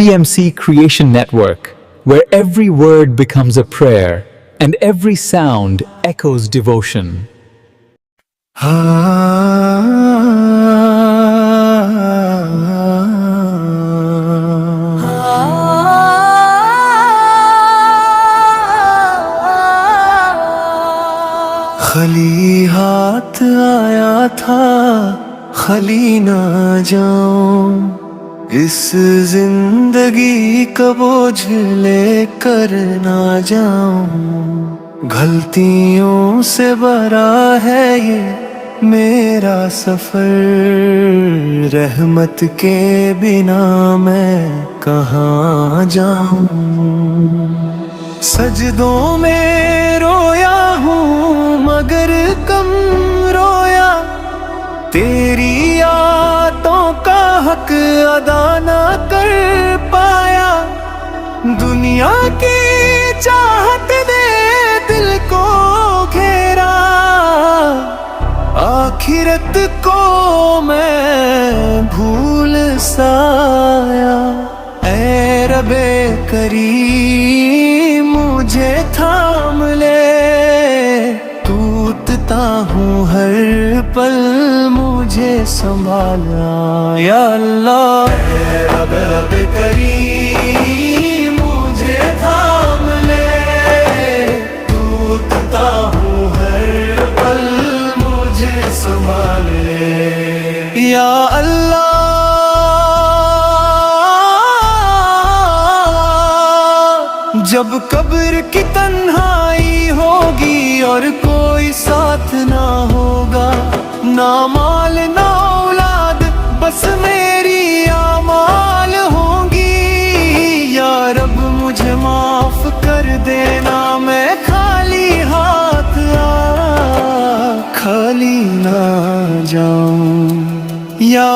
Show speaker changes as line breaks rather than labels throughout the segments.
BMC Creation Network, where every word becomes a prayer and every sound echoes devotion.
खली हाथ आया था, खली ना जाऊं, इस जिंदगी का बोझ लेकर ना जाऊं। गलतियों से भरा है ये मेरा सफर, रहमत के बिना मैं कहाँ जाऊं। सजदों में रोया हूँ मगर कम रोया, तेरी यादों का हक अदा ना कर पाया। दुनिया की चाहत ने दिल को घेरा, आखिरत को मैं भूल साया। ऐ रबे करीम मुझे थाम ले, टूटता हूँ हर पल मुझे संभाला। या अल्लाह ऐ रबे करीम मुझे थाम ले, टूटता हूँ हर पल मुझे संभाल ले। या अल्लाह जब कब्र की तन्हाई होगी और कोई साथ ना होगा, ना माल ना औलाद बस मेरी आमाल होंगी। या रब मुझे माफ कर देना, मैं खाली हाथ खाली ना जाऊं। या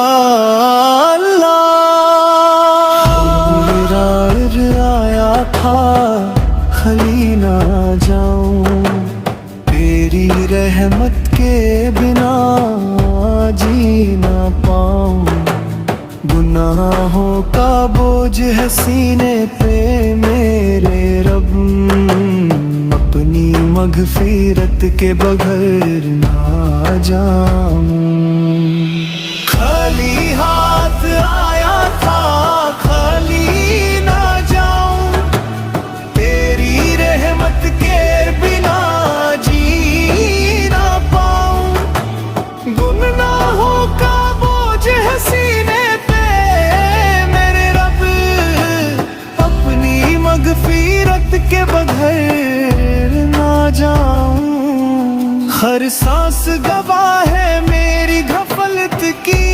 खली ना जाऊं, तेरी रहमत के बिना जी ना पाऊं। गुनाहों का बोझ है सीने पे मेरे रब, अपनी मग़फ़िरत के बगैर ना जाऊं। खाली हाथ आया था, खाली ना जाऊं, तेरी रहमत के बिना जी ना पाऊं। गुनाहों का बोझ है सीने पे मेरे रब, अपनी मग़फ़िरत के बगैर ना जाऊं। हर सांस गवाह है मेरी गफलत की,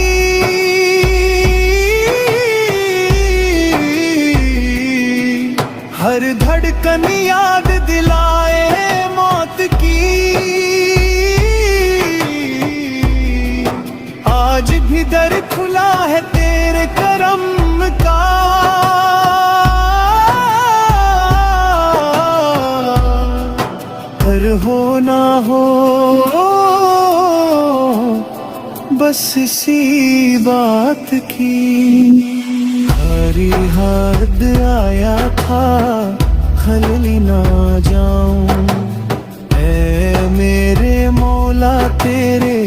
हर धड़कन याद दिलाए मौत की। आज भी दर खुला है तेरे करम का, पर हो ना हो बस इसी बात की। हरी हद आया था, खली ना जाऊं, ऐ मेरे मौला तेरे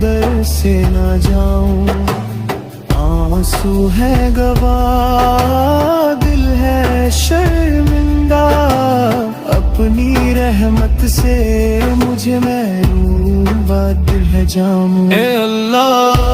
दर से ना जाऊं। आंसू है गवाह, दिल है शर्मिंदा, अपनी रहमत से मुझे महरूम दिल है जाऊं। ए अल्लाह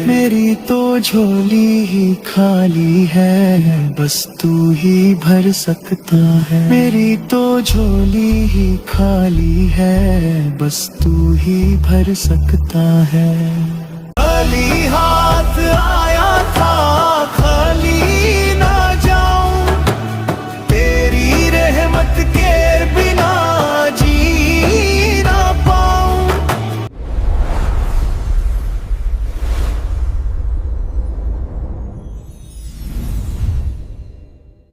मेरी तो झोली ही खाली है, बस तू ही भर सकता है। मेरी तो झोली ही खाली है, बस तू ही भर सकता है। खाली हाथ